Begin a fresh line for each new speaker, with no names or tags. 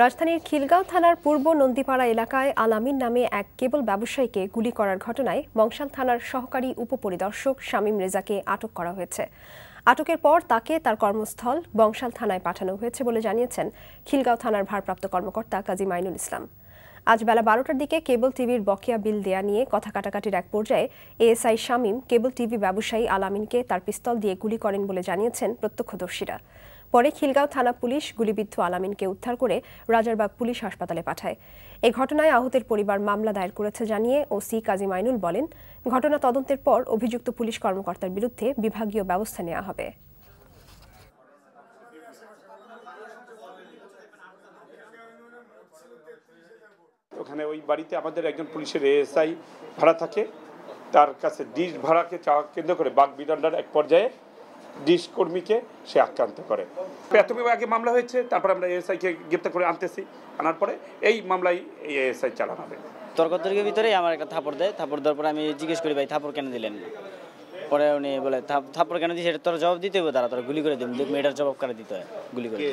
রাজধানীর খিলগাঁও থানার পূর্ব নন্দীপাড়া এলাকায় আলামিন নামে এক কেবল ব্যবসায়ীকে গুলি করার ঘটনায় বংশাল থানার সহকারী উপপরিদর্শক শামীম রেজাকে আটক করা হয়েছে। আটকের পর তাকে তার কর্মস্থল বংশাল থানায় পাঠানো হয়েছে বলে জানিয়েছেন খিলগাঁও থানার ভারপ্রাপ্ত কর্মকর্তা কাজী মাইনুল ইসলাম। আজ বেলা 12টার দিকে কেবল টিভির বকেয়া বিল দেয়া নিয়ে কথা কাটাকাটির এক পর্যায়ে এএসআই শামীম কেবল টিভি ব্যবসায়ী আলামিনকে তার পিস্তল দিয়ে গুলি করেন বলে জানিয়েছেন প্রত্যক্ষদর্শীরা। পরে খিলগাঁও থানা পুলিশ গুলিবিদ্ধ আলামিনকে উদ্ধার করে রাজারবাগ পুলিশ হাসপাতালে পাঠায়। এ ঘটনায় আহতের পরিবার মামলা দায়ের করেছে জানিয়ে ওসি কাজী মাইনুল বলেন, ঘটনা তদন্তের পর অভিযুক্ত পুলিশ কর্মকর্তার বিরুদ্ধে বিভাগীয় ব্যবস্থা নেওয়া হবে।
ওখানে ওই বাড়িতে আমাদের একজন পুলিশের এএসআই ভাড়া থাকে, তার কাছে ডিশ ভাড়াকে চাওয়া কেন্দ্র করে বাগবিদণ্ডার এক পর্যায়ে ডিশ কর্মীকে সে আক্রান্ত করে। প্রাথমিক আগে মামলা হয়েছে, তারপর আমরা এএসআইকে গ্রেপ্তার করে আনতেছি, আনার পরে এই মামলায় এই এএসআই চালানো হবে।
তর্কের ভিতরেই আমার একটা থাপড় দেয়, থাপড় দেওয়ার পরে আমি জিজ্ঞেস করি, ভাই থাপড় কেন দিলেন? পরে উনি বলে থাপড় কেন দিয়েছে এটা তোর জবাব দিতে হবে, তারা গুলি করে দেবেন, দেখবেন এটার জবাব করে দিতে হয় গুলি করে।